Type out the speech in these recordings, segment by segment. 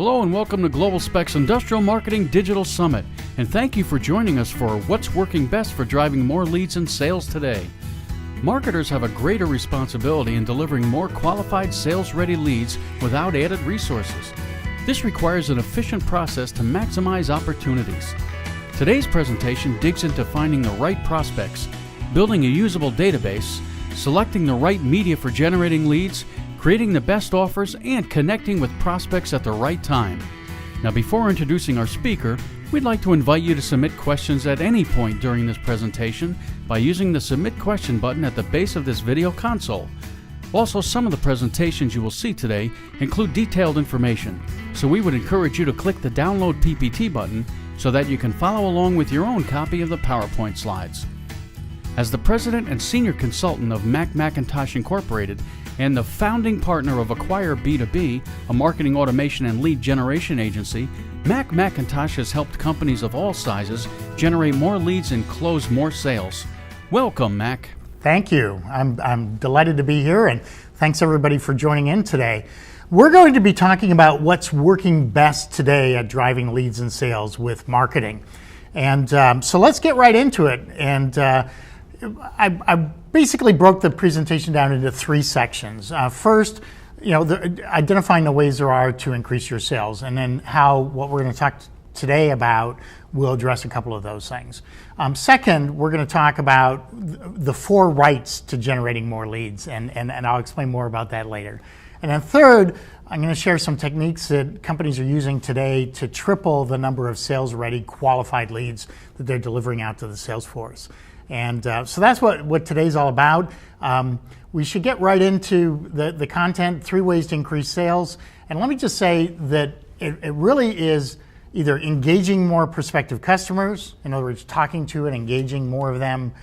Hello and welcome to Global Spec's Industrial Marketing Digital Summit, and thank you for joining us for what's working best for driving more leads and sales today. Marketers have a greater responsibility in delivering more qualified sales-ready leads without added resources. This requires an efficient process to maximize opportunities. Today's presentation digs into finding the right prospects, building a usable database, selecting the right media for generating leads, creating the best offers, and connecting with prospects at the right time. Now, before introducing our speaker, we'd like to invite you to submit questions at any point during this presentation by using the Submit Question button at the base of this video console. Also, some of the presentations you will see today include detailed information, so we would encourage you to click the Download PPT button so that you can follow along with your own copy of the PowerPoint slides. As the President and Senior Consultant of Mac Macintosh Incorporated and the founding partner of Acquire B2B, a marketing automation and lead generation agency, Mac Macintosh has helped companies of all sizes generate more leads and close more sales. Welcome, Mac. Thank you. I'm delighted to be here, and thanks everybody for joining in today. We're going to be talking about what's working best today at driving leads and sales with marketing. And so let's get right into it. And I basically broke the presentation down into three sections. First, identifying the ways there are to increase your sales, and then what we're going to talk today about will address a couple of those things. Second, we're going to talk about the four rights to generating more leads, and I'll explain more about that later. And then third, I'm going to share some techniques that companies are using today to triple the number of sales-ready qualified leads that they're delivering out to the sales force. And so that's what today's all about. We should get right into the content, 3 ways to increase sales. And let me just say that it really is either engaging more prospective customers, in other words, talking to and engaging more of them,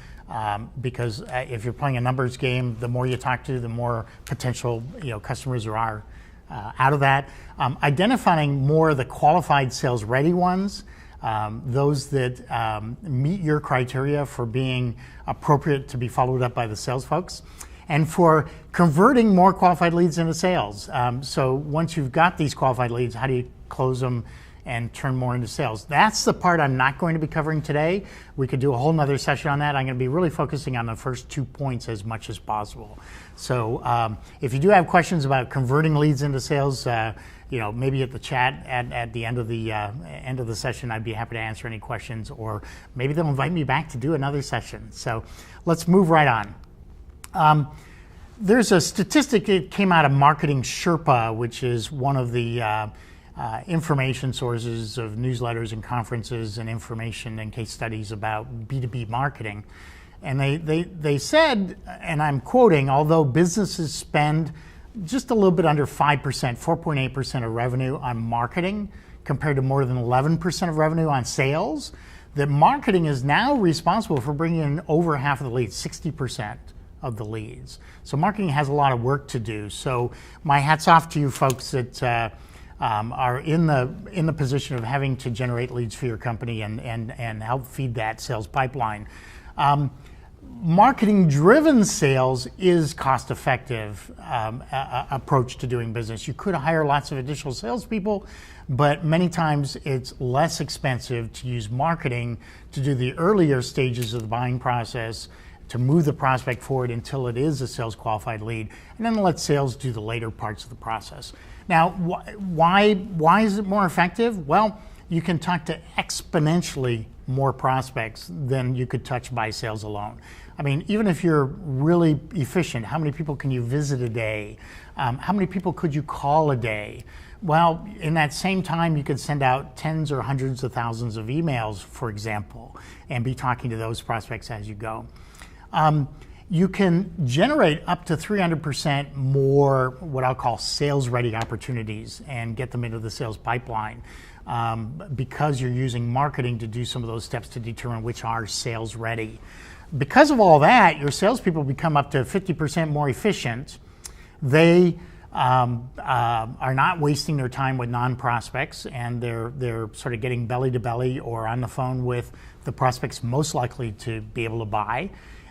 because if you're playing a numbers game, the more you talk to, the more potential customers there are out of that. Identifying more of the qualified sales-ready ones, those that meet your criteria for being appropriate to be followed up by the sales folks, and for converting more qualified leads into sales. So once you've got these qualified leads, how do you close them and turn more into sales? That's the part I'm not going to be covering today. We could do a whole nother session on that. I'm going to be really focusing on the first 2 points as much as possible. So if you do have questions about converting leads into sales, maybe at the chat at the end of the session, I'd be happy to answer any questions, or maybe they'll invite me back to do another session. So let's move right on. There's a statistic that came out of Marketing Sherpa, which is one of the information sources of newsletters and conferences and information and case studies about B2B marketing. And they said, and I'm quoting, although businesses spend just a little bit under 5%, 4.8% of revenue on marketing compared to more than 11% of revenue on sales, that marketing is now responsible for bringing in over half of the leads, 60% of the leads. So marketing has a lot of work to do. So my hat's off to you folks that are in the position of having to generate leads for your company and help feed that sales pipeline. Marketing-driven sales is cost-effective approach to doing business. You could hire lots of additional salespeople, but many times it's less expensive to use marketing to do the earlier stages of the buying process, to move the prospect forward until it is a sales-qualified lead, and then let sales do the later parts of the process. Now, why is it more effective? Well, you can talk to exponentially more prospects than you could touch by sales alone. I mean, even if you're really efficient, how many people can you visit a day? How many people could you call a day? Well, in that same time, you could send out tens or hundreds of thousands of emails, for example, and be talking to those prospects as you go. You can generate up to 300% more what I'll call sales-ready opportunities and get them into the sales pipeline because you're using marketing to do some of those steps to determine which are sales-ready. Because of all that, your salespeople become up to 50% more efficient. They are not wasting their time with non-prospects, and they're sort of getting belly to belly or on the phone with the prospects most likely to be able to buy.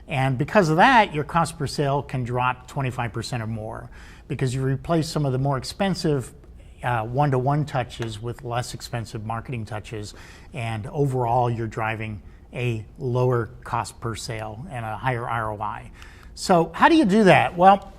And because of that, your cost per sale can drop 25% or more because you replace some of the more expensive one-to-one touches with less expensive marketing touches, and overall you're driving a lower cost per sale and a higher ROI. So how do you do that? Well,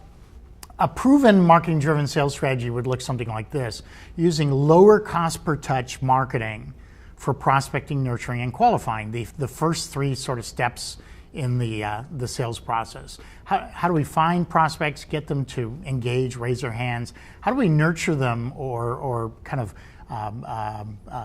a proven marketing-driven sales strategy would look something like this: using lower cost per touch marketing for prospecting, nurturing, and qualifying, the first three sort of steps in the sales process. How do we find prospects, get them to engage, raise their hands? How do we nurture them or kind of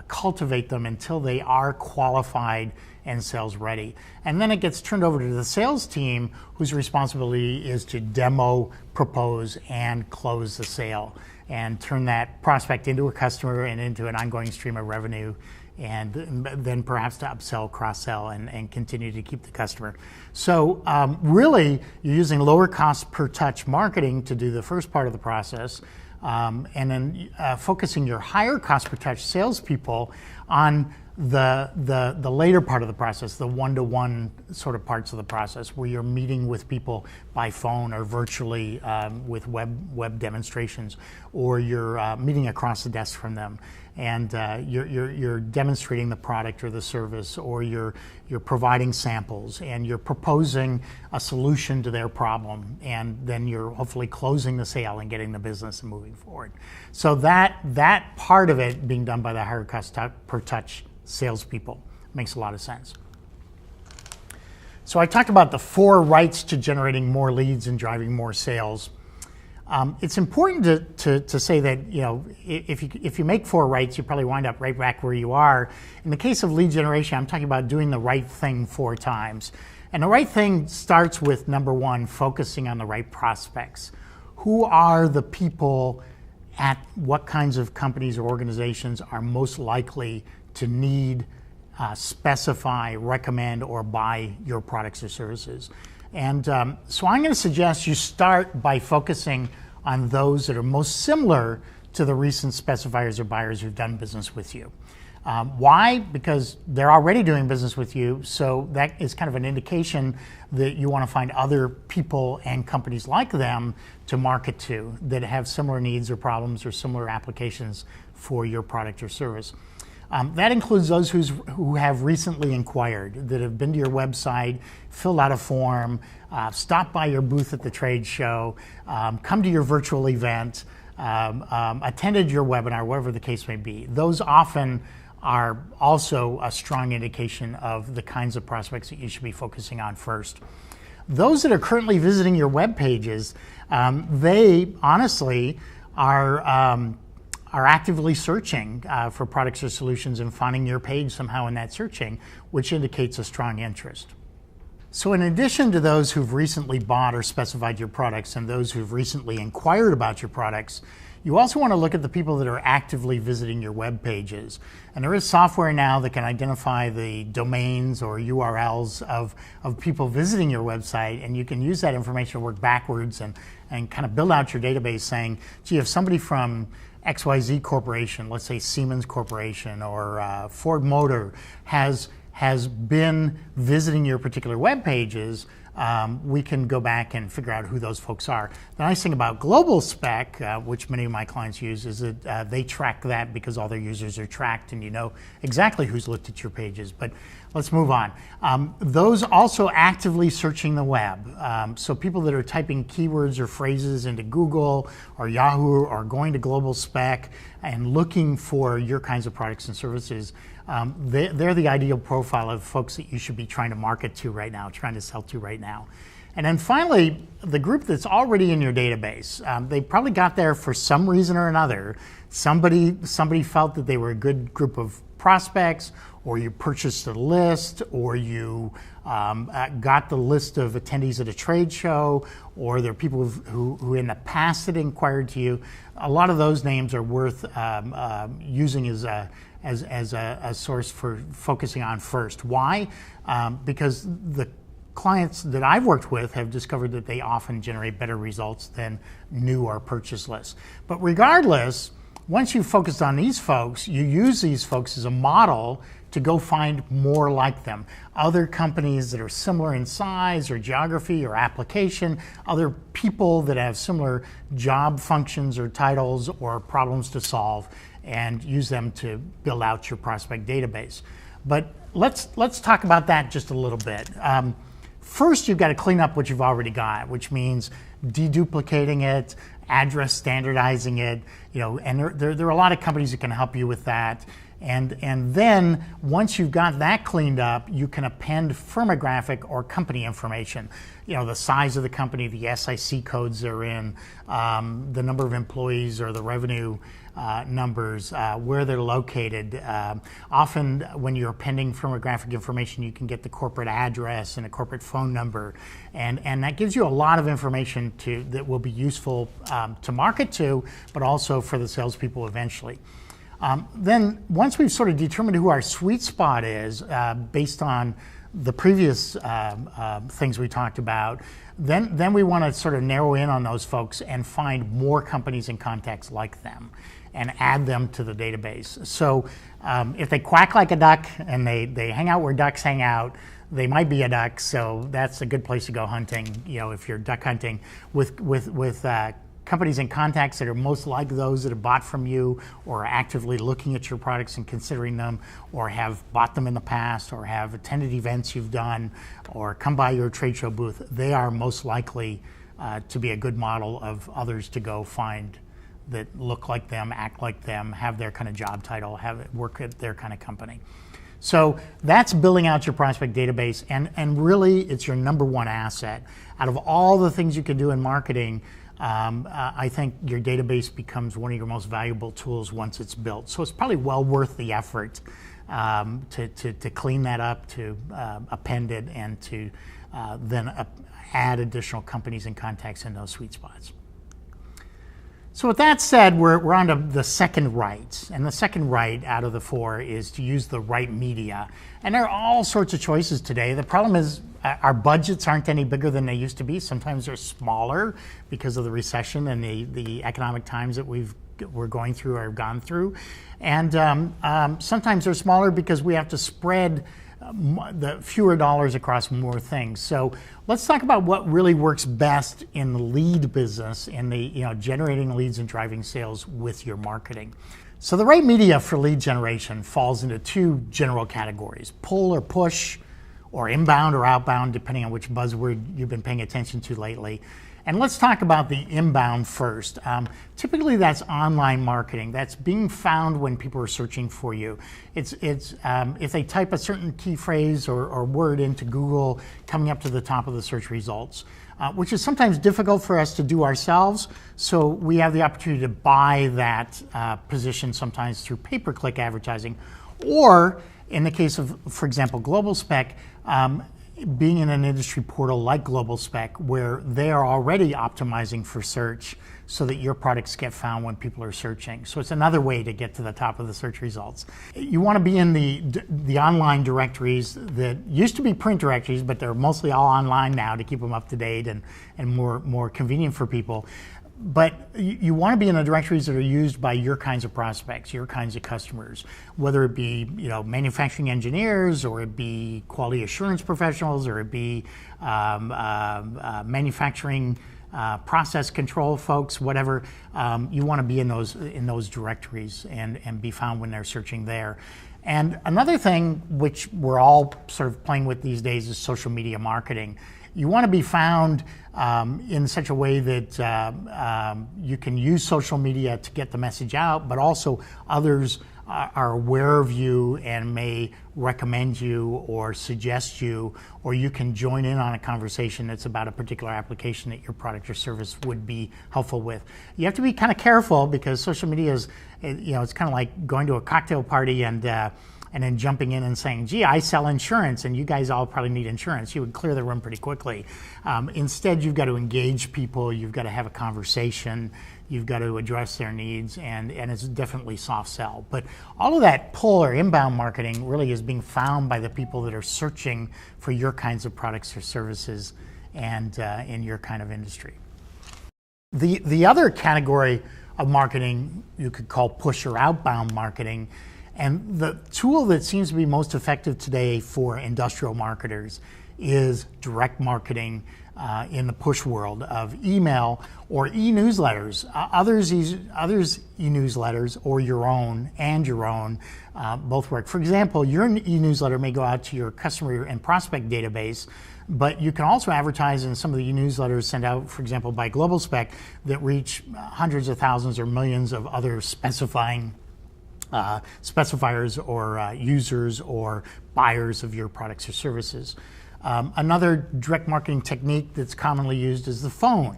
cultivate them until they are qualified and sales ready? And then it gets turned over to the sales team, whose responsibility is to demo, propose, and close the sale, and turn that prospect into a customer and into an ongoing stream of revenue, and then perhaps to upsell, cross-sell, and continue to keep the customer. So really, you're using lower cost per touch marketing to do the first part of the process, and then focusing your higher cost per touch salespeople on the later part of the process, the one-to-one sort of parts of the process, where you're meeting with people by phone or virtually with web demonstrations, or you're meeting across the desk from them, and you're demonstrating the product or the service, or you're providing samples, and you're proposing a solution to their problem, and then you're hopefully closing the sale and getting the business and moving forward. So that part of it being done by the higher cost per touch salespeople makes a lot of sense. So I talked about the 4 rights to generating more leads and driving more sales. It's important to say that, if you make 4 rights, you probably wind up right back where you are. In the case of lead generation, I'm talking about doing the right thing 4 times. And the right thing starts with, number 1, focusing on the right prospects. Who are the people at what kinds of companies or organizations are most likely to need, specify, recommend, or buy your products or services? And so I'm going to suggest you start by focusing on those that are most similar to the recent specifiers or buyers who've done business with you. Why? Because they're already doing business with you, so that is kind of an indication that you want to find other people and companies like them to market to that have similar needs or problems or similar applications for your product or service. That includes those who have recently inquired, that have been to your website, filled out a form, stopped by your booth at the trade show, come to your virtual event, attended your webinar, whatever the case may be. Those often are also a strong indication of the kinds of prospects that you should be focusing on first. Those that are currently visiting your web pages, they honestly are actively searching for products or solutions and finding your page somehow in that searching, which indicates a strong interest. So in addition to those who've recently bought or specified your products and those who've recently inquired about your products, you also want to look at the people that are actively visiting your web pages. And there is software now that can identify the domains or URLs of people visiting your website, and you can use that information to work backwards and kind of build out your database saying, gee, if somebody from XYZ Corporation, let's say Siemens Corporation or Ford Motor, has been visiting your particular web pages, we can go back and figure out who those folks are. The nice thing about Global Spec, which many of my clients use, is that they track that because all their users are tracked and you know exactly who's looked at your pages. But let's move on. Those also actively searching the web. So people that are typing keywords or phrases into Google or Yahoo or going to Global Spec and looking for your kinds of products and services, they're the ideal profile of folks that you should be trying to market to right now, trying to sell to right now. And then finally, the group that's already in your database, they probably got there for some reason or another. Somebody felt that they were a good group of prospects, or you purchased a list, or you got the list of attendees at a trade show, or there are people who in the past had inquired to you. A lot of those names are worth using as a source for focusing on first. Why? Because the clients that I've worked with have discovered that they often generate better results than new or purchase lists. But regardless, once you've focused on these folks, you use these folks as a model to go find more like them. Other companies that are similar in size or geography or application, other people that have similar job functions or titles or problems to solve, and use them to build out your prospect database. But let's talk about that just a little bit. First, you've got to clean up what you've already got, which means deduplicating it, address standardizing it, and there are a lot of companies that can help you with that. And then once you've got that cleaned up, you can append firmographic or company information. The size of the company, the SIC codes they're in, the number of employees or the revenue numbers, where they're located. Often when you're appending firmographic information, you can get the corporate address and a corporate phone number. And that gives you a lot of information that will be useful to market to, but also for the salespeople eventually. Then once we've sort of determined who our sweet spot is, based on the previous things we talked about, then we want to sort of narrow in on those folks and find more companies and contacts like them and add them to the database. So if they quack like a duck and they hang out where ducks hang out, they might be a duck, so that's a good place to go hunting, if you're duck hunting with companies and contacts that are most like those that have bought from you or are actively looking at your products and considering them, or have bought them in the past, or have attended events you've done, or come by your trade show booth. They are most likely to be a good model of others to go find that look like them, act like them, have their kind of job title, work at their kind of company. So that's building out your prospect database, and really it's your number one asset. Out of all the things you can do in marketing, I think your database becomes one of your most valuable tools once it's built. So it's probably well worth the effort to clean that up, to append it, and to then add additional companies and contacts in those sweet spots. So with that said, we're on to the second right. And the second right out of the four is to use the right media. And there are all sorts of choices today. The problem is our budgets aren't any bigger than they used to be. Sometimes they're smaller because of the recession and the economic times that we're going through or have gone through. And sometimes they're smaller because we have to spread the fewer dollars across more things. So let's talk about what really works best in the lead business, in the generating leads and driving sales with your marketing. So the right media for lead generation falls into two general categories: pull or push, or inbound or outbound, depending on which buzzword you've been paying attention to lately. And let's talk about the inbound first. Typically that's online marketing. That's being found when people are searching for you. It's if they type a certain key phrase or word into Google, coming up to the top of the search results, which is sometimes difficult for us to do ourselves. So we have the opportunity to buy that position sometimes through pay-per-click advertising, or in the case of, for example, Global Spec, being in an industry portal like Global Spec, where they are already optimizing for search so that your products get found when people are searching. So it's another way to get to the top of the search results. You want to be in the online directories that used to be print directories, but they're mostly all online now to keep them up to date and more convenient for people. But you want to be in the directories that are used by your kinds of prospects, your kinds of customers, whether it be manufacturing engineers, or it be quality assurance professionals, or it be manufacturing process control folks, whatever. You want to be in those directories and be found when they're searching there. And another thing which we're all sort of playing with these days is social media marketing. You want to be found in such a way that you can use social media to get the message out, but also others are aware of you and may recommend you or suggest you, or you can join in on a conversation that's about a particular application that your product or service would be helpful with. You have to be kind of careful because social media is, it's kind of like going to a cocktail party and then jumping in and saying, gee, I sell insurance and you guys all probably need insurance. You would clear the room pretty quickly. Instead, you've got to engage people, you've got to have a conversation, you've got to address their needs, and it's definitely soft sell. But all of that pull or inbound marketing really is being found by the people that are searching for your kinds of products or services and in your kind of industry. The other category of marketing you could call push or outbound marketing. And the tool that seems to be most effective today for industrial marketers is direct marketing in the push world of email or e-newsletters. Others e-newsletters or your own both work. For example, your e-newsletter may go out to your customer and prospect database, but you can also advertise in some of the e-newsletters sent out, for example, by Global Spec that reach hundreds of thousands or millions of other specifiers or users or buyers of your products or services. Another direct marketing technique that's commonly used is the phone.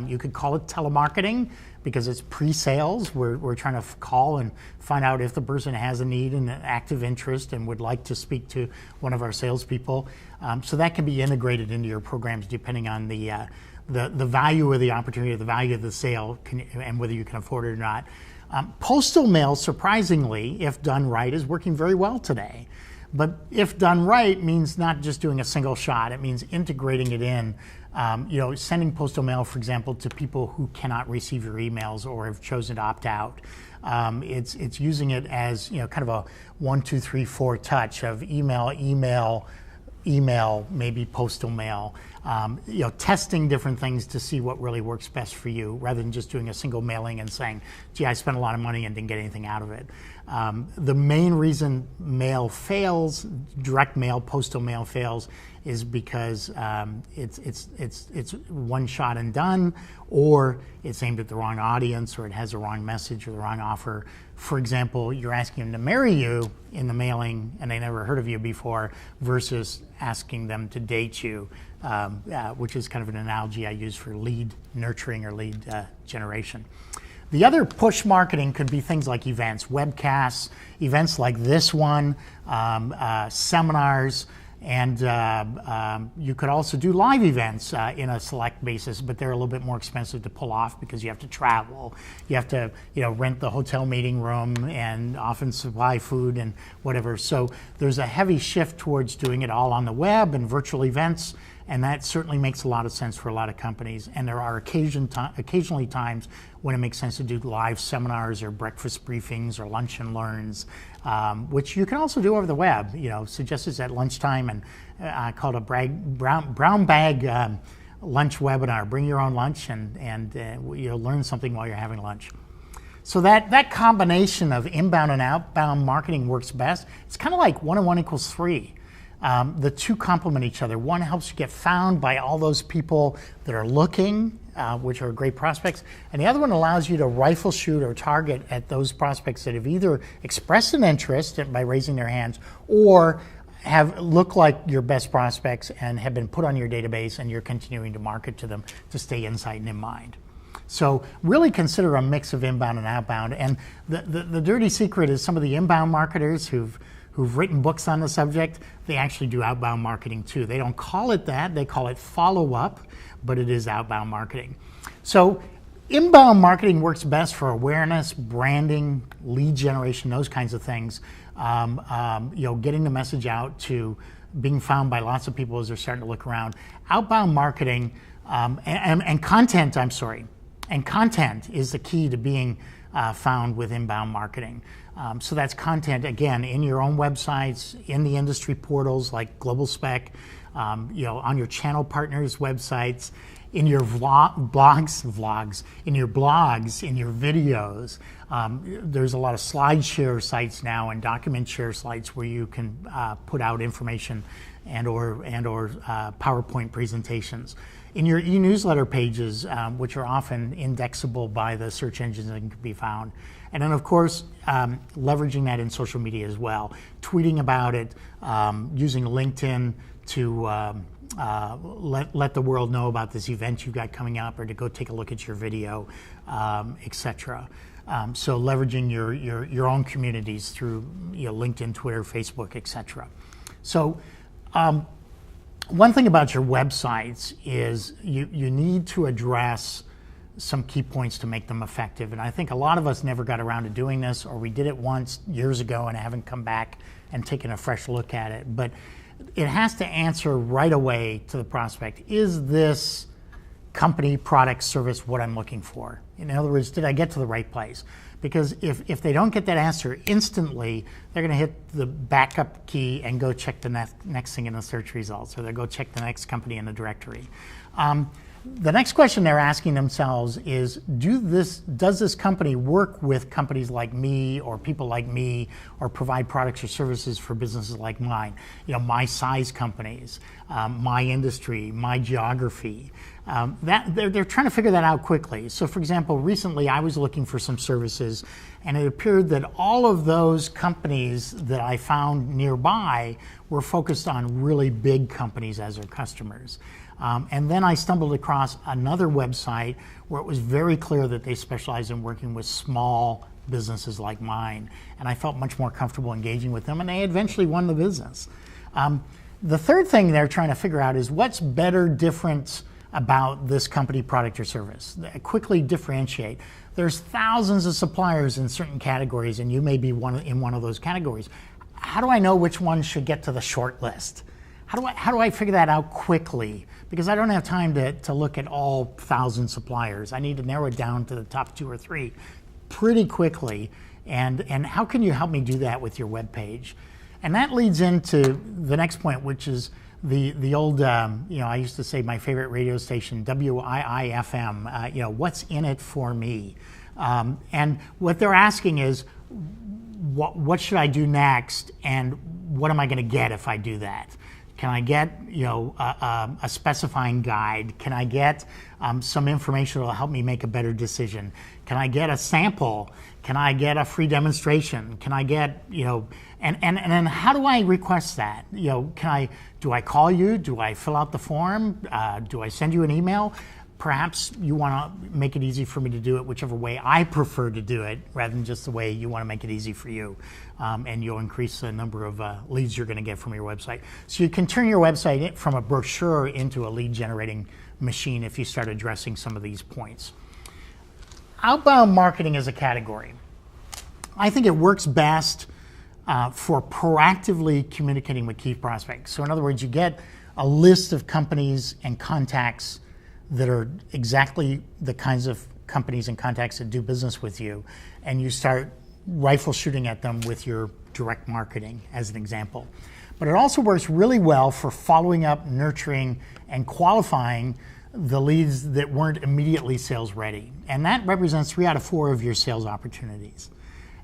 You could call it telemarketing because it's pre-sales. We're trying to call and find out if the person has a need and an active interest and would like to speak to one of our salespeople. So that can be integrated into your programs depending on the value of the opportunity, the value of the sale, and whether you can afford it or not. Postal mail, surprisingly, if done right, is working very well today. But if done right means not just doing a single shot, it means integrating it in. Sending postal mail, for example, to people who cannot receive your emails or have chosen to opt out. It's using it as kind of a 1, 2, 3, 4 touch of email, maybe postal mail. Testing different things to see what really works best for you, rather than just doing a single mailing and saying, "Gee, I spent a lot of money and didn't get anything out of it." The main reason mail fails, direct mail, postal mail fails, is because it's one shot and done, or it's aimed at the wrong audience, or it has the wrong message or the wrong offer. For example, you're asking them to marry you in the mailing and they never heard of you before, versus asking them to date you, which is kind of an analogy I use for lead nurturing or lead generation. The other push marketing could be things like events, webcasts, events like this one, seminars, and you could also do live events in a select basis, but they're a little bit more expensive to pull off because you have to travel. You have to rent the hotel meeting room and often supply food and whatever. So there's a heavy shift towards doing it all on the web and virtual events, and that certainly makes a lot of sense for a lot of companies. And there are occasionally times when it makes sense to do live seminars or breakfast briefings or lunch and learns, which you can also do over the web. Suggest it's at lunchtime and called a brown bag lunch webinar. Bring your own lunch and you'll learn something while you're having lunch. So that combination of inbound and outbound marketing works best. It's kind of like 1 and 1 equals 3. The two complement each other. One helps you get found by all those people that are looking, which are great prospects, and the other one allows you to rifle shoot or target at those prospects that have either expressed an interest by raising their hands or have look like your best prospects and have been put on your database, and you're continuing to market to them to stay in sight and in mind. So really consider a mix of inbound and outbound. And the dirty secret is some of the inbound marketers who've written books on the subject, they actually do outbound marketing too. They don't call it that, they call it follow-up, but it is outbound marketing. So inbound marketing works best for awareness, branding, lead generation, those kinds of things. Getting the message out to being found by lots of people as they're starting to look around. Outbound marketing and content is the key to being found with inbound marketing. So that's content, again, in your own websites, in the industry portals like Global Spec, on your channel partners' websites, in your blogs, in your videos. There's a lot of slide share sites now and document share sites where you can put out information and or PowerPoint presentations. In your e-newsletter pages, which are often indexable by the search engines and can be found. And then, of course, leveraging that in social media as well. Tweeting about it, using LinkedIn to let the world know about this event you've got coming up, or to go take a look at your video, etc. So leveraging your own communities through LinkedIn, Twitter, Facebook, etc. So one thing about your websites is you need to address some key points to make them effective. And I think a lot of us never got around to doing this, or we did it once years ago and haven't come back and taken a fresh look at it. But it has to answer right away to the prospect, is this company, product, service what I'm looking for? In other words, did I get to the right place? Because if they don't get that answer instantly, they're going to hit the backup key and go check the next thing in the search results, or they'll go check the next company in the directory. The next question they're asking themselves is, does this company work with companies like me or people like me, or provide products or services for businesses like mine? My size companies, my industry, my geography. They're trying to figure that out quickly. So for example, recently I was looking for some services, and it appeared that all of those companies that I found nearby were focused on really big companies as their customers. And then I stumbled across another website where it was very clear that they specialize in working with small businesses like mine. And I felt much more comfortable engaging with them, and they eventually won the business. The third thing they're trying to figure out is what's better, different about this company, product, or service. Quickly differentiate. There's thousands of suppliers in certain categories, and you may be in one of those categories. How do I know which one should get to the short list? How do I figure that out quickly? Because I don't have time to look at all 1,000 suppliers. I need to narrow it down to the top 2 or 3 pretty quickly. And how can you help me do that with your web page? And that leads into the next point, which is the old, I used to say my favorite radio station, WIIFM, what's in it for me? And what they're asking is, what should I do next, and what am I going to get if I do that? Can I get a specifying guide? Can I get some information that will help me make a better decision? Can I get a sample? Can I get a free demonstration? Can I get and then how do I request that? Do I call you? Do I fill out the form? Do I send you an email? Perhaps you want to make it easy for me to do it whichever way I prefer to do it, rather than just the way you want to make it easy for you. And you'll increase the number of leads you're going to get from your website. So you can turn your website from a brochure into a lead generating machine if you start addressing some of these points. Outbound marketing is a category. I think it works best for proactively communicating with key prospects. So in other words, you get a list of companies and contacts that are exactly the kinds of companies and contacts that do business with you, and you start rifle shooting at them with your direct marketing as an example. But it also works really well for following up, nurturing, and qualifying the leads that weren't immediately sales ready. And that represents 3 out of 4 of your sales opportunities.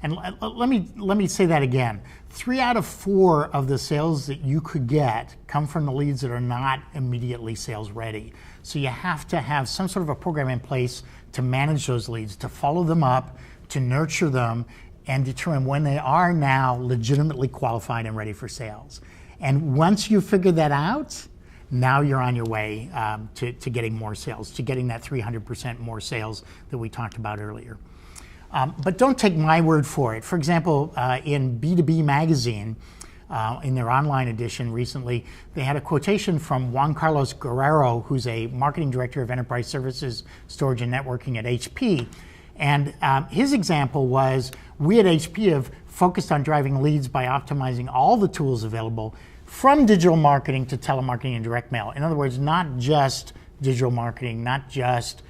And let me say that again. 3 out of 4 of the sales that you could get come from the leads that are not immediately sales ready. So you have to have some sort of a program in place to manage those leads, to follow them up, to nurture them, and determine when they are now legitimately qualified and ready for sales. And once you figure that out, now you're on your way to getting more sales, to getting that 300% more sales that we talked about earlier. But don't take my word for it. For example, in B2B Magazine, in their online edition recently, they had a quotation from Juan Carlos Guerrero, who's a marketing director of enterprise services, storage, and networking at HP. And his example was, we at HP have focused on driving leads by optimizing all the tools available, from digital marketing to telemarketing and direct mail. In other words, not just digital marketing, not just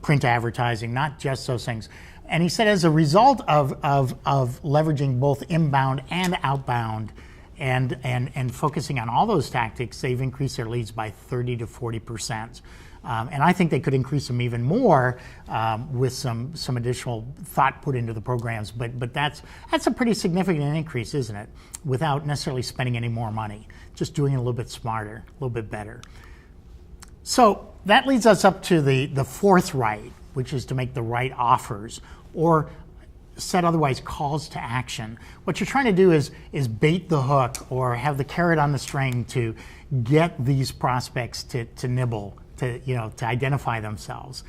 print advertising, not just those things. And he said, as a result of leveraging both inbound and outbound and focusing on all those tactics, they've increased their leads by 30 to 40%. And I think they could increase them even more with some additional thought put into the programs. But that's a pretty significant increase, isn't it? Without necessarily spending any more money, just doing it a little bit smarter, a little bit better. So that leads us up to the fourth right, which is to make the right offers, or said otherwise, calls to action. What you're trying to do is bait the hook, or have the carrot on the string to get these prospects to nibble, to identify themselves.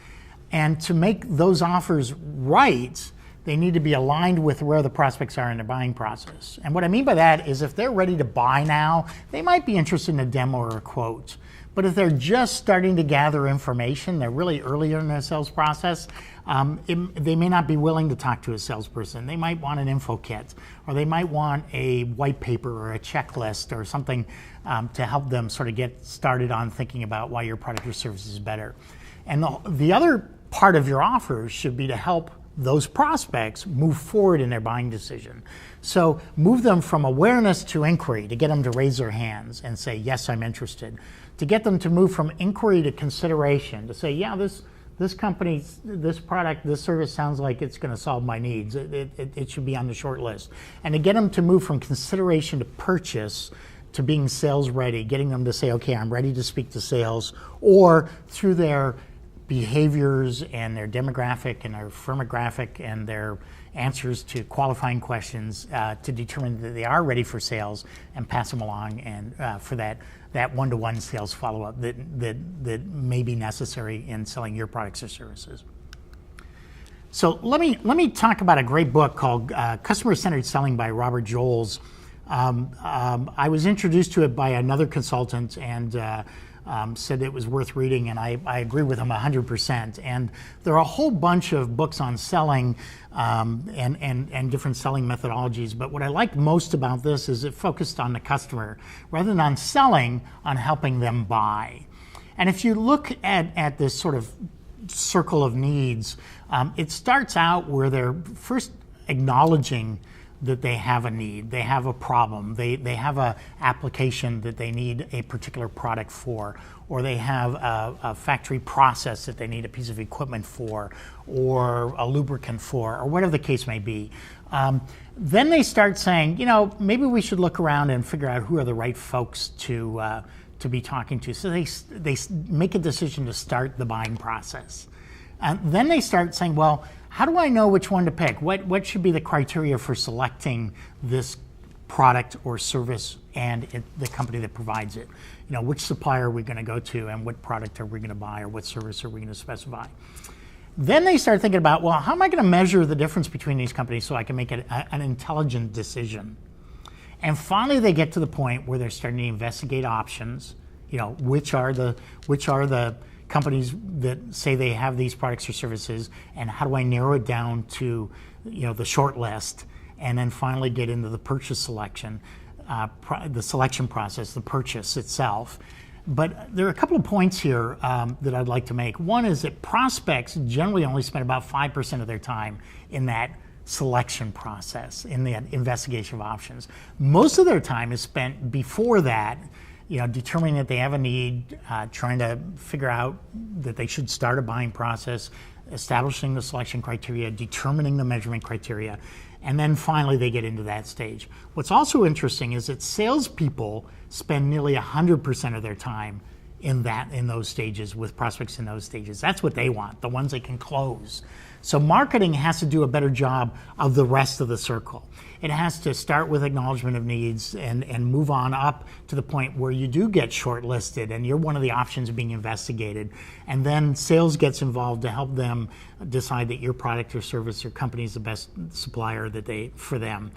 And to make those offers right, they need to be aligned with where the prospects are in their buying process. And what I mean by that is, if they're ready to buy now, they might be interested in a demo or a quote. But if they're just starting to gather information, they're really early in their sales process, they may not be willing to talk to a salesperson. They might want an info kit, or they might want a white paper or a checklist or something to help them sort of get started on thinking about why your product or service is better. And the other part of your offer should be to help those prospects move forward in their buying decision. So move them from awareness to inquiry, to get them to raise their hands and say, yes, I'm interested. To get them to move from inquiry to consideration, to say, yeah, this company, this product, this service sounds like it's going to solve my needs. It should be on the short list. And to get them to move from consideration to purchase, to being sales ready, getting them to say, okay, I'm ready to speak to sales, or through their behaviors and their demographic and their firmographic and their answers to qualifying questions to determine that they are ready for sales and pass them along, and for that one-to-one sales follow-up that may be necessary in selling your products or services. So let me talk about a great book called Customer-Centered Selling by Robert Joels. I was introduced to it by another consultant and said it was worth reading, and I agree with him 100%. And there are a whole bunch of books on selling and different selling methodologies, but what I liked most about this is it focused on the customer rather than on selling, on helping them buy. And if you look at this sort of circle of needs, it starts out where they're first acknowledging that they have a need, they have a problem, they have a application that they need a particular product for, or they have a factory process that they need a piece of equipment for, or a lubricant for, or whatever the case may be. Then they start saying, maybe we should look around and figure out who are the right folks to be talking to. So they make a decision to start the buying process. And then they start saying, well, how do I know which one to pick? What should be the criteria for selecting this product or service and the company that provides it? Which supplier are we going to go to, and what product are we going to buy, or what service are we going to specify? Then they start thinking about, well, how am I going to measure the difference between these companies so I can make an intelligent decision? And finally, they get to the point where they're starting to investigate options. Which are the companies that say they have these products or services, and how do I narrow it down to the short list, and then finally get into the purchase selection, the selection process, the purchase itself. But there are a couple of points here that I'd like to make. One is that prospects generally only spend about 5% of their time in that selection process, in the investigation of options. Most of their time is spent before that, determining that they have a need, trying to figure out that they should start a buying process, establishing the selection criteria, determining the measurement criteria, and then finally they get into that stage. What's also interesting is that salespeople spend nearly 100% of their time in those stages, with prospects in those stages. That's what they want, the ones they can close. So marketing has to do a better job of the rest of the circle. It has to start with acknowledgement of needs and move on up to the point where you do get shortlisted and you're one of the options being investigated. And then sales gets involved to help them decide that your product or service or company is the best supplier for them.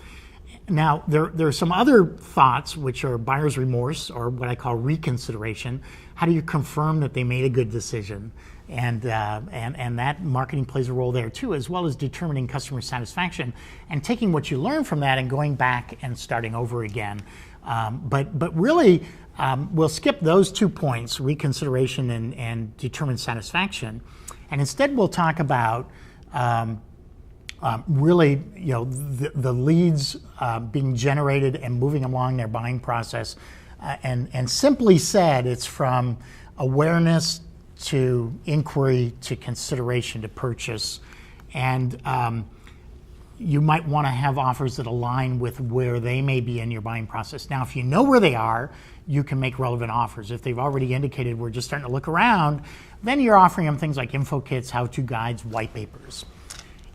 Now, there are some other thoughts, which are buyer's remorse, or what I call reconsideration. How do you confirm that they made a good decision? And that marketing plays a role there too, as well as determining customer satisfaction and taking what you learn from that and going back and starting over again. But really, we'll skip those 2 points, reconsideration and determined satisfaction, and instead we'll talk about really, the leads being generated and moving along their buying process. And simply said, it's from awareness to inquiry to consideration to purchase. And you might want to have offers that align with where they may be in your buying process. Now, if you know where they are, you can make relevant offers. If they've already indicated we're just starting to look around, then you're offering them things like info kits, how-to guides, white papers.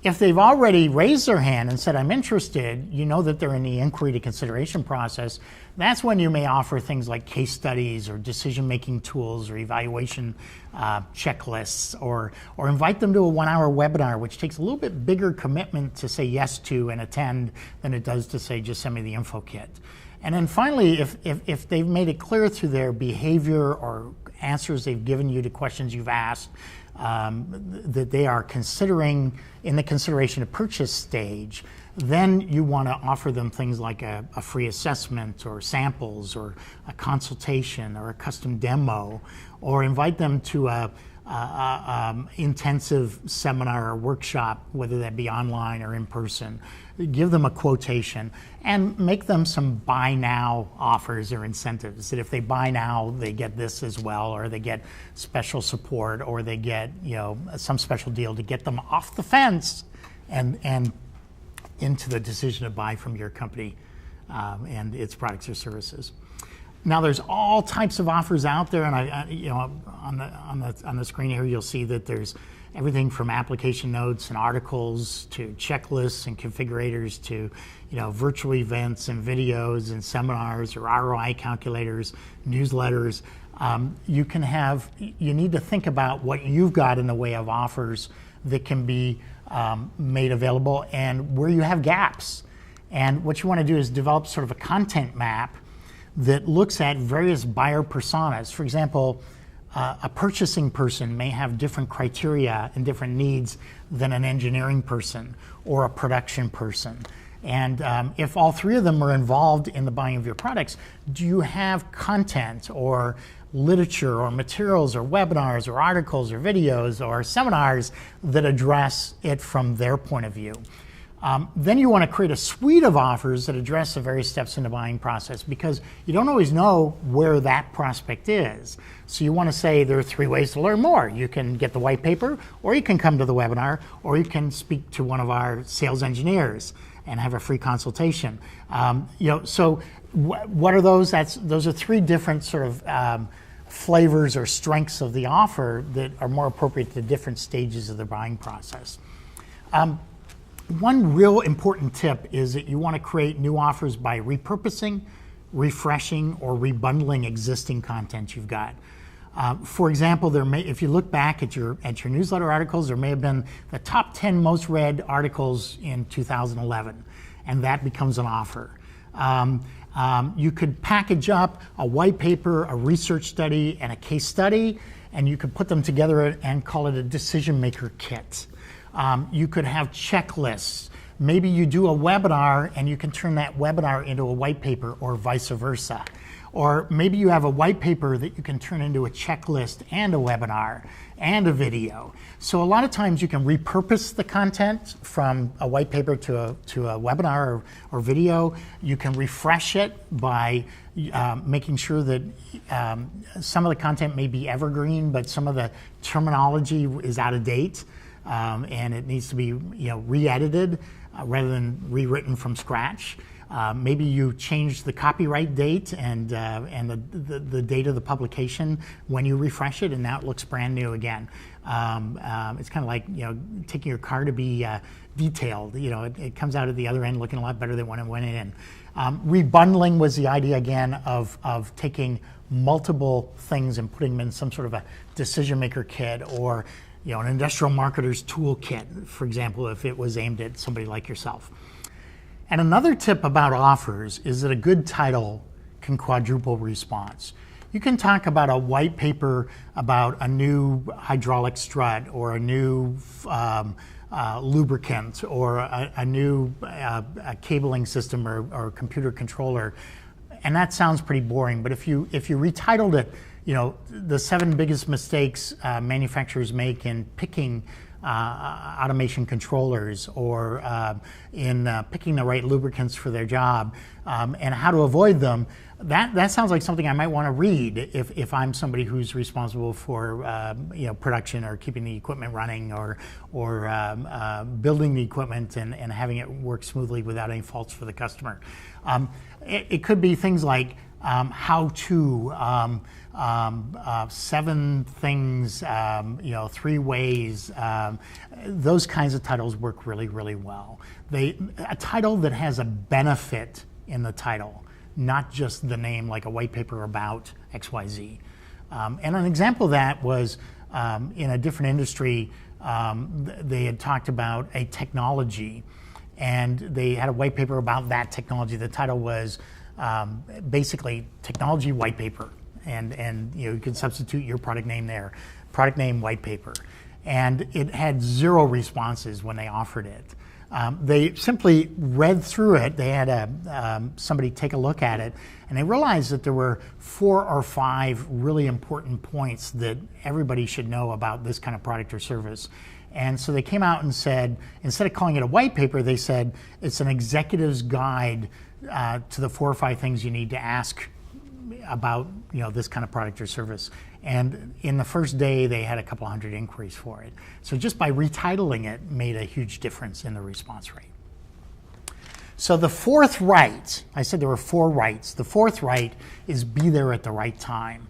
If they've already raised their hand and said, I'm interested, you know that they're in the inquiry to consideration process. That's when you may offer things like case studies or decision-making tools or evaluation checklists, or invite them to a 1-hour webinar, which takes a little bit bigger commitment to say yes to and attend than it does to say, just send me the info kit. And then finally, if they've made it clear through their behavior or answers they've given you to questions you've asked, that they are considering in the consideration to purchase stage, then you want to offer them things like a free assessment or samples or a consultation or a custom demo, or invite them to a intensive seminar or workshop, whether that be online or in person. Give them a quotation and make them some buy now offers or incentives, that if they buy now, they get this as well, or they get special support, or they get some special deal to get them off the fence and into the decision to buy from your company and its products or services. Now, there's all types of offers out there, and on the screen here, you'll see that there's everything from application notes and articles to checklists and configurators to virtual events and videos and seminars or ROI calculators, newsletters. You need to think about what you've got in the way of offers that can be made available and where you have gaps. And what you want to do is develop sort of a content map that looks at various buyer personas. For example, a purchasing person may have different criteria and different needs than an engineering person or a production person. And if all three of them are involved in the buying of your products, do you have content or literature or materials or webinars or articles or videos or seminars that address it from their point of view? Then you want to create a suite of offers that address the various steps in the buying process, because you don't always know where that prospect is. So you want to say there are 3 ways to learn more. You can get the white paper, or you can come to the webinar, or you can speak to one of our sales engineers and have a free consultation. So what are those? Those are 3 different sort of flavors or strengths of the offer that are more appropriate to different stages of the buying process. One real important tip is that you want to create new offers by repurposing, refreshing, or rebundling existing content you've got. For example, if you look back at your newsletter articles, there may have been the top 10 most read articles in 2011, and that becomes an offer. You could package up a white paper, a research study, and a case study, and you could put them together and call it a decision maker kit. You could have checklists. Maybe you do a webinar and you can turn that webinar into a white paper, or vice versa. Or maybe you have a white paper that you can turn into a checklist and a webinar and a video. So a lot of times you can repurpose the content from a white paper to a webinar or video. You can refresh it by making sure that some of the content may be evergreen, but some of the terminology is out of date. And it needs to be re-edited rather than rewritten from scratch. Maybe you change the copyright date and the date of the publication when you refresh it, and now it looks brand new again. It's kind of like taking your car to be detailed. It comes out at the other end looking a lot better than when it went in. Rebundling was the idea again of taking multiple things and putting them in some sort of a decision maker kit, or an industrial marketer's toolkit, for example, if it was aimed at somebody like yourself. And another tip about offers is that a good title can quadruple response. You can talk about a white paper about a new hydraulic strut, or a new lubricant, or a new cabling system or computer controller, and that sounds pretty boring. But if you retitled it, the 7 biggest mistakes manufacturers make in picking automation controllers, or in picking the right lubricants for their job, and how to avoid them, that sounds like something I might want to read if I'm somebody who's responsible for production, or keeping the equipment running, or building the equipment and having it work smoothly without any faults for the customer. It could be things like how to, 7 things, 3 ways. Those kinds of titles work really, really well. A title that has a benefit in the title, not just the name, like a white paper about XYZ. And an example of that was in a different industry. They had talked about a technology, and they had a white paper about that technology. The title was basically technology white paper, and you can substitute your product name there, product name white paper, and it had 0 responses when they offered it. They simply read through it. They had somebody take a look at it, and they realized that there were 4 or 5 really important points that everybody should know about this kind of product or service. And so they came out and said, instead of calling it a white paper, they said it's an executive's guide to the 4 or 5 things you need to ask about this kind of product or service. And in the first day, they had a couple hundred inquiries for it. So just by retitling it made a huge difference in the response rate. So the 4th right, I said there were 4 rights. The 4th right is be there at the right time.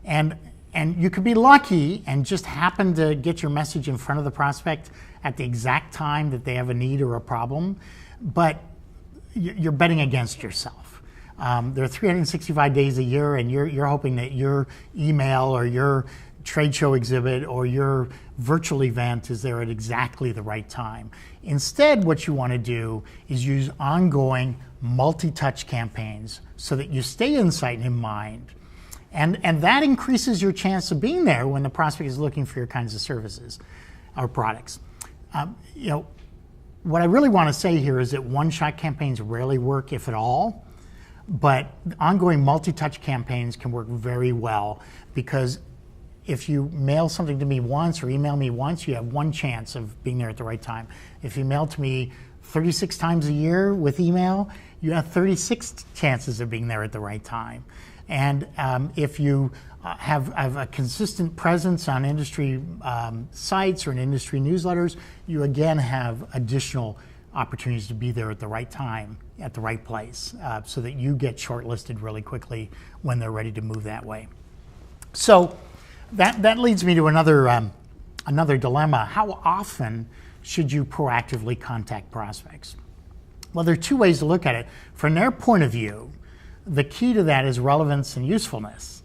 And you could be lucky and just happen to get your message in front of the prospect at the exact time that they have a need or a problem, but you're betting against yourself. There are 365 days a year, and you're hoping that your email or your trade show exhibit or your virtual event is there at exactly the right time. Instead, what you want to do is use ongoing multi-touch campaigns so that you stay in sight and in mind. And that increases your chance of being there when the prospect is looking for your kinds of services or products. What I really want to say here is that one-shot campaigns rarely work, if at all, but ongoing multi-touch campaigns can work very well, because if you mail something to me once or email me once, you have 1 chance of being there at the right time. If you mail to me 36 times a year with email, you have 36 chances of being there at the right time. And if you have a consistent presence on industry sites or in industry newsletters, you again have additional opportunities to be there at the right time, at the right place, so that you get shortlisted really quickly when they're ready to move that way. So that leads me to another dilemma. How often should you proactively contact prospects? Well, there are 2 ways to look at it. From their point of view, the key to that is relevance and usefulness.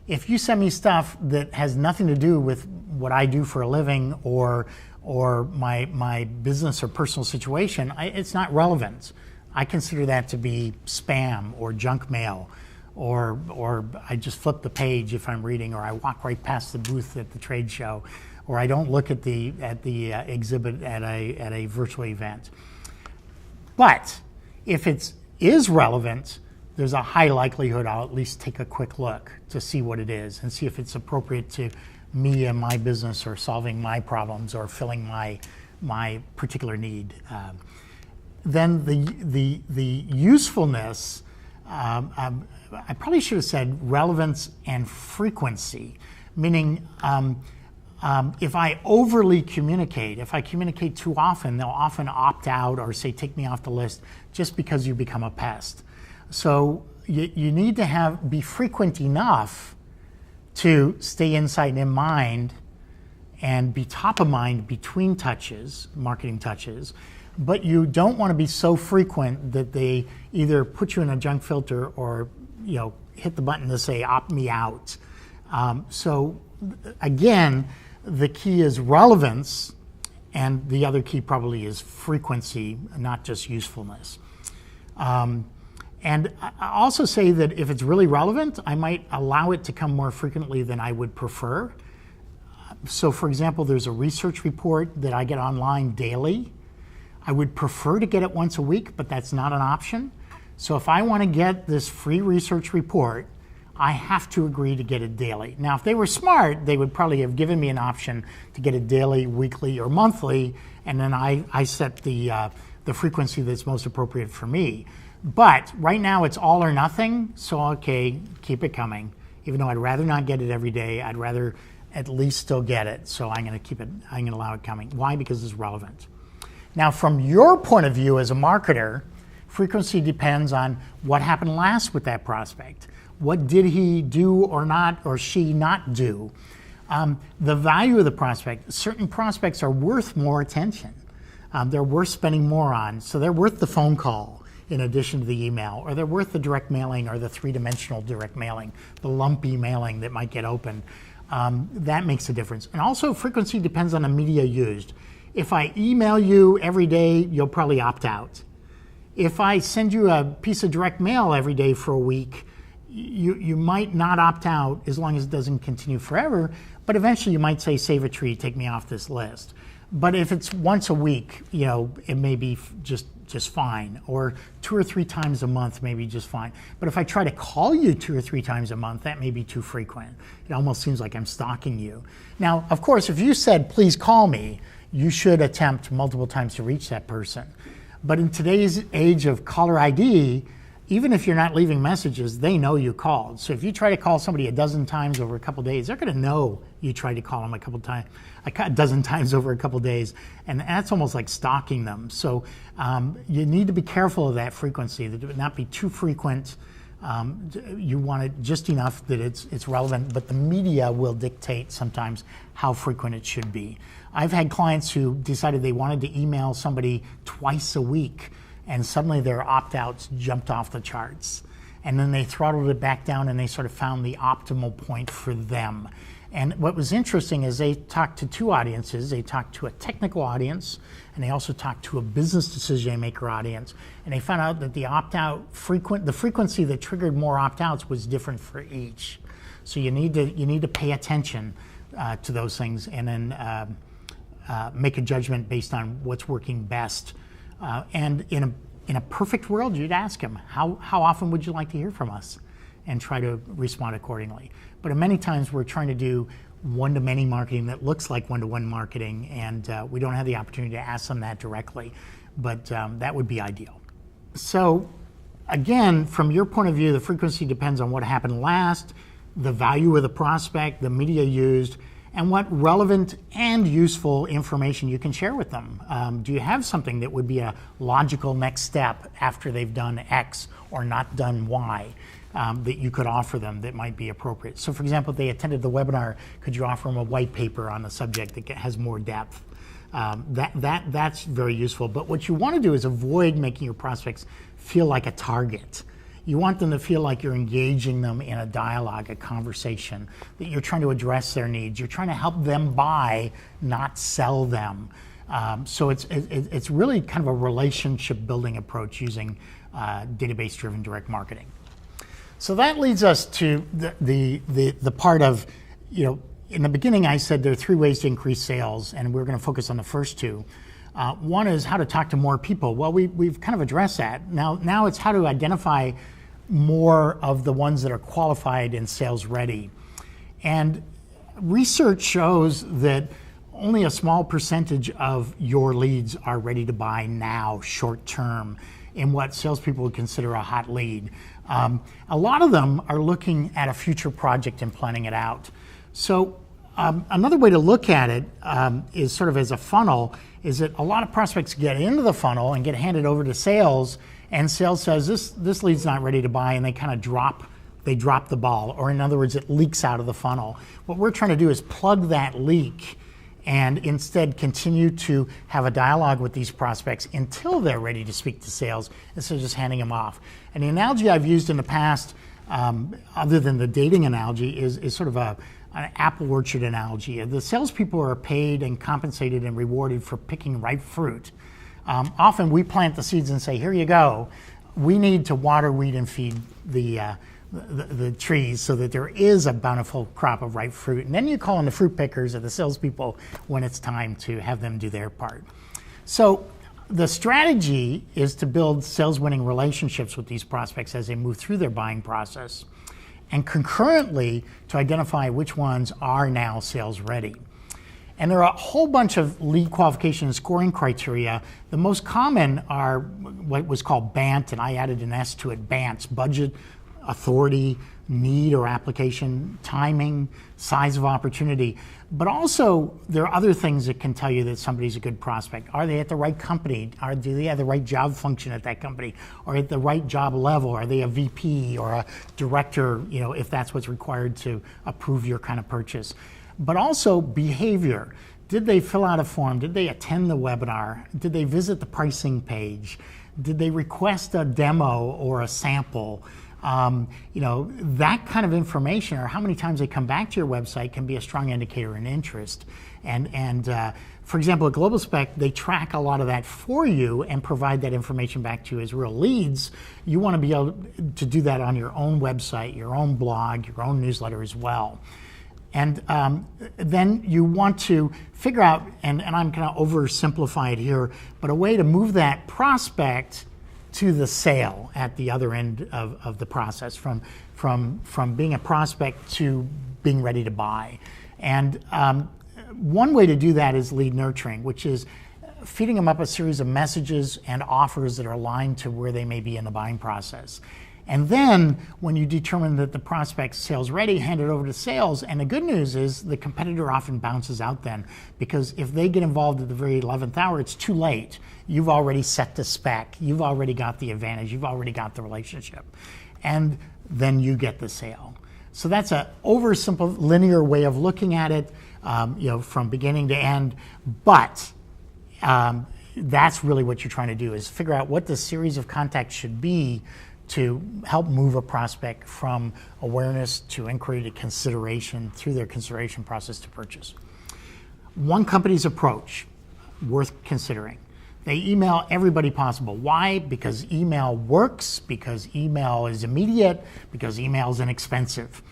If you send me stuff that has nothing to do with what I do for a living or my business or personal situation, it's not relevant. I consider that to be spam or junk mail, or I just flip the page if I'm reading, or I walk right past the booth at the trade show, or I don't look at the exhibit at a virtual event. But if it is relevant, there's a high likelihood I'll at least take a quick look to see what it is and see if it's appropriate to me and my business, or solving my problems, or filling my particular need. Then the usefulness, I probably should have said relevance and frequency, meaning if I overly communicate, if I communicate too often, they'll often opt out or say, take me off the list, just because you become a pest. So you need to be frequent enough to stay in sight and in mind and be top of mind between touches, marketing touches, but you don't want to be so frequent that they either put you in a junk filter or hit the button to say opt me out. So again, the key is relevance, and the other key probably is frequency, not just usefulness. And I also say that if it's really relevant, I might allow it to come more frequently than I would prefer. So for example, there's a research report that I get online daily. I would prefer to get it once a week, but that's not an option. So if I want to get this free research report, I have to agree to get it daily. Now, if they were smart, they would probably have given me an option to get it daily, weekly, or monthly, and then I set the frequency that's most appropriate for me. But right now it's all or nothing, so okay, keep it coming. Even though I'd rather not get it every day, I'd rather at least still get it, so I'm going to allow it coming. Why? Because it's relevant. Now, from your point of view as a marketer, frequency depends on what happened last with that prospect. What did he do or not, or she not do? The value of the prospect. Certain prospects are worth more attention. They're worth spending more on, so they're worth the phone call in addition to the email, or they're worth the direct mailing or the 3-dimensional direct mailing, the lumpy mailing that might get opened. That makes a difference. And also frequency depends on the media used. If I email you every day, you'll probably opt out. If I send you a piece of direct mail every day for a week, you might not opt out as long as it doesn't continue forever, but eventually you might say, save a tree, take me off this list. But if it's once a week, it may be just fine, or 2 or 3 times a month may be just fine. But if I try to call you 2 or 3 times a month, that may be too frequent. It almost seems like I'm stalking you. Now, of course, if you said, please call me, you should attempt multiple times to reach that person. But in today's age of caller ID, even if you're not leaving messages, they know you called. So if you try to call somebody a dozen times over a couple of days, they're going to know you tried to call them a dozen times over a couple of days, and that's almost like stalking them. So you need to be careful of that frequency, that it would not be too frequent. You want it just enough that it's relevant, but the media will dictate sometimes how frequent it should be. I've had clients who decided they wanted to email somebody twice a week, and suddenly their opt-outs jumped off the charts. And then they throttled it back down and they sort of found the optimal point for them. And what was interesting is they talked to 2 audiences. They talked to a technical audience, and they also talked to a business decision maker audience. And they found out that the frequency that triggered more opt-outs was different for each. So you need to pay attention to those things, and then make a judgment based on what's working best. And in a perfect world, you'd ask them, how often would you like to hear from us? And try to respond accordingly. But many times we're trying to do one-to-many marketing that looks like one-to-one marketing, and we don't have the opportunity to ask them that directly. But that would be ideal. So again, from your point of view, the frequency depends on what happened last, the value of the prospect, the media used, and what relevant and useful information you can share with them. Do you have something that would be a logical next step after they've done X or not done Y that you could offer them that might be appropriate? So for example, if they attended the webinar, could you offer them a white paper on the subject that has more depth? That's very useful. But what you want to do is avoid making your prospects feel like a target. You want them to feel like you're engaging them in a dialogue, a conversation, that you're trying to address their needs. You're trying to help them buy, not sell them. So it's really kind of a relationship building approach using database-driven direct marketing. So that leads us to the part of, in the beginning I said there are 3 ways to increase sales, and we're going to focus on the first 2. One is how to talk to more people. Well, we've kind of addressed that. Now it's how to identify more of the ones that are qualified and sales ready. And research shows that only a small percentage of your leads are ready to buy now, short term, in what salespeople would consider a hot lead. A lot of them are looking at a future project and planning it out. So another way to look at it is sort of as a funnel, is that a lot of prospects get into the funnel and get handed over to sales, and sales says this lead's not ready to buy, and they kind of drop the ball, or in other words, it leaks out of the funnel. What we're trying to do is plug that leak and instead continue to have a dialogue with these prospects until they're ready to speak to sales, instead of just handing them off. And the analogy I've used in the past, other than the dating analogy, is sort of an apple orchard analogy. The salespeople are paid and compensated and rewarded for picking ripe fruit. Often we plant the seeds and say, here you go. We need to water, weed, and feed the trees so that there is a bountiful crop of ripe fruit. And then you call in the fruit pickers or the salespeople when it's time to have them do their part. So the strategy is to build sales-winning relationships with these prospects as they move through their buying process, and concurrently to identify which ones are now sales ready. And there are a whole bunch of lead qualification and scoring criteria. The most common are what was called BANT, and I added an S to it, BANTs: budget, authority, need or application, timing, size of opportunity. But also there are other things that can tell you that somebody's a good prospect. Are they at the right company? Do they have the right job function at that company? Or at the right job level? Are they a VP or a director, if that's what's required to approve your kind of purchase? But also behavior. Did they fill out a form? Did they attend the webinar? Did they visit the pricing page? Did they request a demo or a sample? That kind of information, or how many times they come back to your website, can be a strong indicator of interest. And for example, at Global Spec, they track a lot of that for you and provide that information back to you as real leads. You want to be able to do that on your own website, your own blog, your own newsletter as well. And then you want to figure out, and I'm going to oversimplify it here, but a way to move that prospect to the sale at the other end of the process, from being a prospect to being ready to buy. And one way to do that is lead nurturing, which is feeding them up a series of messages and offers that are aligned to where they may be in the buying process. And then when you determine that the prospect's sales ready, hand it over to sales. And the good news is the competitor often bounces out then, because if they get involved at the very 11th hour, it's too late. You've already set the spec. You've already got the advantage. You've already got the relationship. And then you get the sale. So that's a oversimple linear way of looking at it, from beginning to end. But that's really what you're trying to do, is figure out what the series of contacts should be to help move a prospect from awareness to inquiry to consideration through their consideration process to purchase. One company's approach, worth considering. They email everybody possible. Why? Because email works, because email is immediate, because email is inexpensive.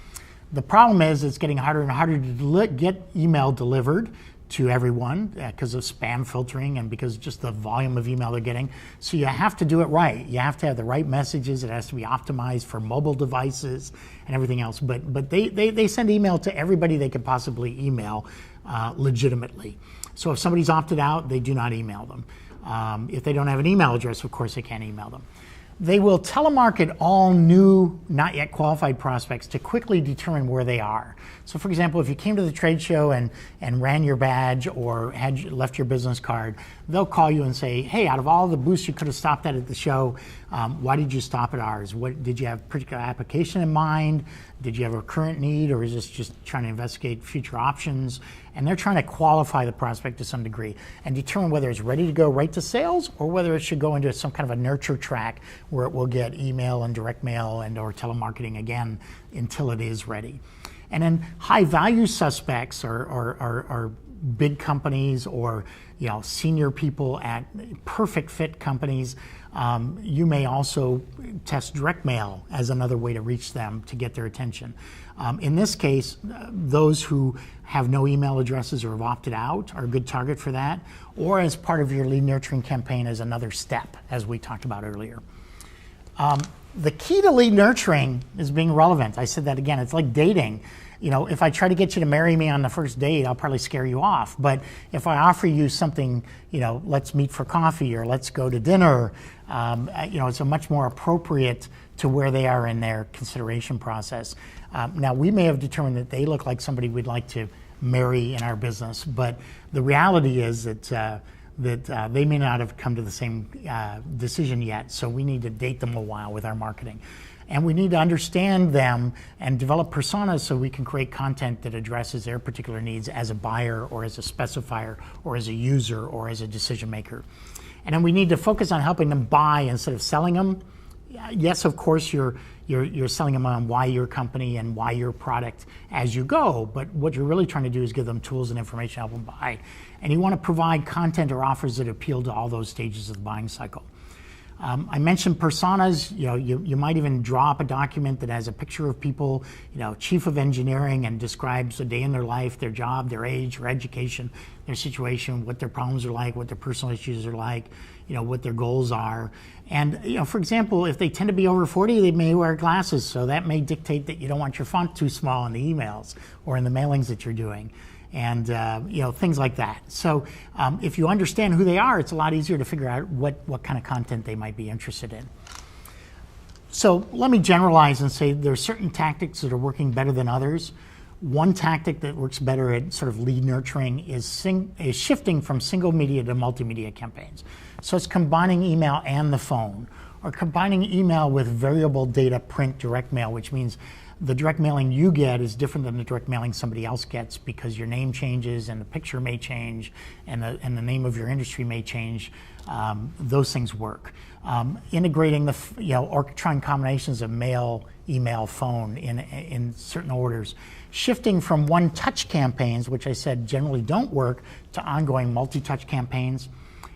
The problem is it's getting harder and harder to get email delivered to everyone because of spam filtering and because just the volume of email they're getting. So you have to do it right. You have to have the right messages. It has to be optimized for mobile devices and everything else. But they send email to everybody they could possibly email legitimately. So if somebody's opted out, they do not email them. If they don't have an email address, of course, they can't email them. They will telemarket all new, not yet qualified prospects to quickly determine where they are. So for example, if you came to the trade show and ran your badge or left your business card, they'll call you and say, hey, out of all the booths you could have stopped at the show, why did you stop at ours? What did you have a particular application in mind? Did you have a current need, or is this just trying to investigate future options? And they're trying to qualify the prospect to some degree and determine whether it's ready to go right to sales or whether it should go into some kind of a nurture track where it will get email and direct mail and or telemarketing again until it is ready. And then high value suspects are big companies or senior people at perfect fit companies. You may also test direct mail as another way to reach them to get their attention. In this case, those who have no email addresses or have opted out are a good target for that, or as part of your lead nurturing campaign as another step, as we talked about earlier. The key to lead nurturing is being relevant. I said that again. It's like dating. If I try to get you to marry me on the first date, I'll probably scare you off. But if I offer you something, let's meet for coffee or let's go to dinner, it's a much more appropriate to where they are in their consideration process. Now, we may have determined that they look like somebody we'd like to marry in our business, but the reality is that they may not have come to the same decision yet, so we need to date them a while with our marketing. And we need to understand them and develop personas so we can create content that addresses their particular needs as a buyer or as a specifier or as a user or as a decision maker. And then we need to focus on helping them buy instead of selling them. Yes, of course, you're selling them on why your company and why your product as you go, but what you're really trying to do is give them tools and information to help them buy. And you want to provide content or offers that appeal to all those stages of the buying cycle. I mentioned personas. You might even draw up a document that has a picture of people, chief of engineering, and describes a day in their life, their job, their age, their education, their situation, what their problems are like, what their personal issues are like, what their goals are. And for example, if they tend to be over 40, they may wear glasses, so that may dictate that you don't want your font too small in the emails or in the mailings that you're doing. And things like that. So if you understand who they are, it's a lot easier to figure out what kind of content they might be interested in. So let me generalize and say there are certain tactics that are working better than others. One tactic that works better at sort of lead nurturing is shifting from single media to multimedia campaigns. So it's combining email and the phone, or combining email with variable data print direct mail, which means the direct mailing you get is different than the direct mailing somebody else gets because your name changes and the picture may change and the name of your industry may change. Those things work. Integrating or trying combinations of mail, email, phone in certain orders. Shifting from one-touch campaigns, which I said generally don't work, to ongoing multi-touch campaigns.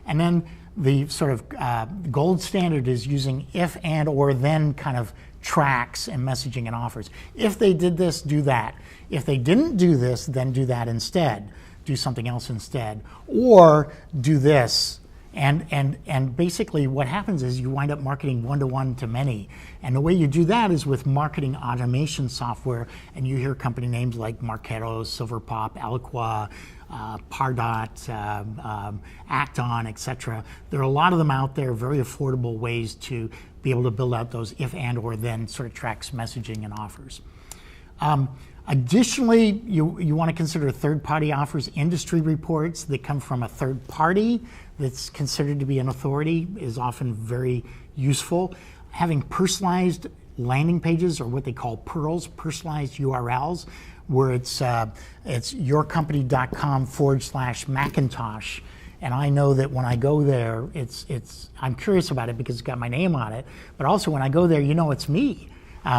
And then the sort of gold standard is using if, and, or, then kind of tracks and messaging and offers. If they did this, do that. If they didn't do this, then do that instead. Do something else instead. Or do this. And basically what happens is you wind up marketing one-to-one to many. And the way you do that is with marketing automation software, and you hear company names like Marketo, Silverpop, Eloqua, Pardot, Acton, etc. There are a lot of them out there, very affordable ways to be able to build out those if and or then sort of tracks messaging and offers. Additionally, you want to consider third-party offers. Industry reports that come from a third party that's considered to be an authority is often very useful. Having personalized landing pages, or what they call PURLs, personalized URLs, where it's yourcompany.com/Macintosh. And I know that when I go there, I'm curious about it because it's got my name on it. But also when I go there, you know it's me.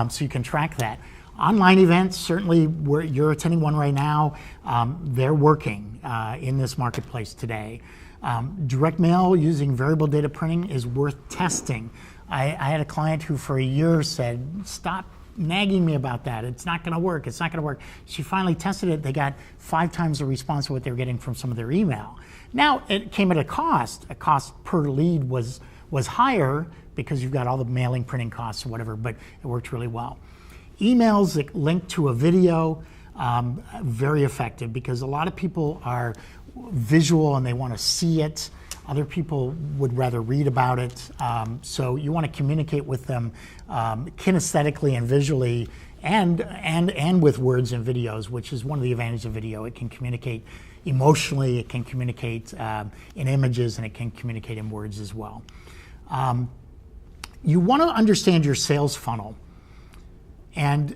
So you can track that. Online events, certainly where you're attending one right now, they're working in this marketplace today. Direct mail using variable data printing is worth testing. I had a client who for a year said, stop nagging me about that. It's not going to work. It's not going to work. She finally tested it. They got 5 times the response of what they were getting from some of their email. Now, it came at a cost. A cost per lead was higher because you've got all the mailing, printing costs or whatever, but it worked really well. Emails that link to a video, very effective because a lot of people are visual and they want to see it. Other people would rather read about it. So you want to communicate with them kinesthetically and visually and with words and videos, which is one of the advantages of video. It can communicate emotionally, it can communicate in images, and it can communicate in words as well. You want to understand your sales funnel. And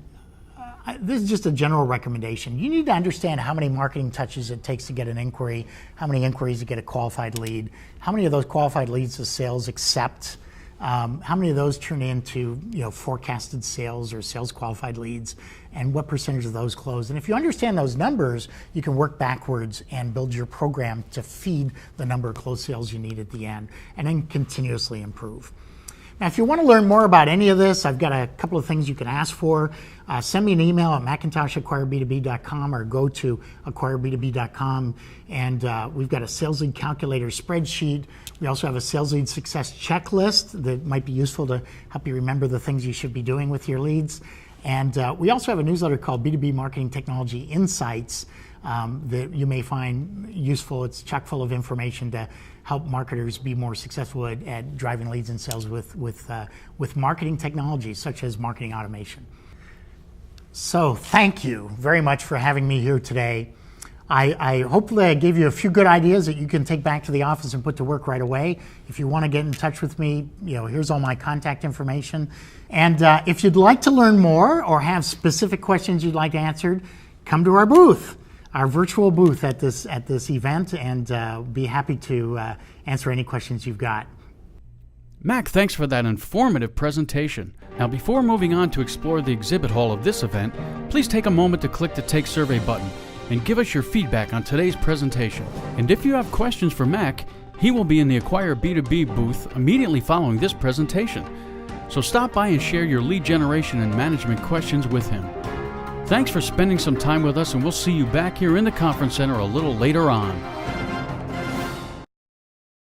this is just a general recommendation. You need to understand how many marketing touches it takes to get an inquiry, how many inquiries to get a qualified lead, how many of those qualified leads does sales accept, how many of those turn into forecasted sales or sales qualified leads, and what percentage of those close. And if you understand those numbers, you can work backwards and build your program to feed the number of closed sales you need at the end, and then continuously improve. Now, if you want to learn more about any of this, I've got a couple of things you can ask for. Send me an email at macintosh@acquireb2b.com or go to acquireb2b.com. And we've got a sales lead calculator spreadsheet. We also have a sales lead success checklist that might be useful to help you remember the things you should be doing with your leads. And we also have a newsletter called B2B Marketing Technology Insights that you may find useful. It's chock full of information to help marketers be more successful at driving leads and sales with marketing technologies such as marketing automation. So thank you very much for having me here today. I hopefully I gave you a few good ideas that you can take back to the office and put to work right away. If you want to get in touch with me, here's all my contact information. And if you'd like to learn more or have specific questions you'd like answered, come to our booth, our virtual booth at this event, and be happy to answer any questions you've got. Mac, thanks for that informative presentation. Now, before moving on to explore the exhibit hall of this event, please take a moment to click the Take Survey button and give us your feedback on today's presentation. And if you have questions for Mac, he will be in the Acquire B2B booth immediately following this presentation. So stop by and share your lead generation and management questions with him. Thanks for spending some time with us, and we'll see you back here in the conference center a little later on.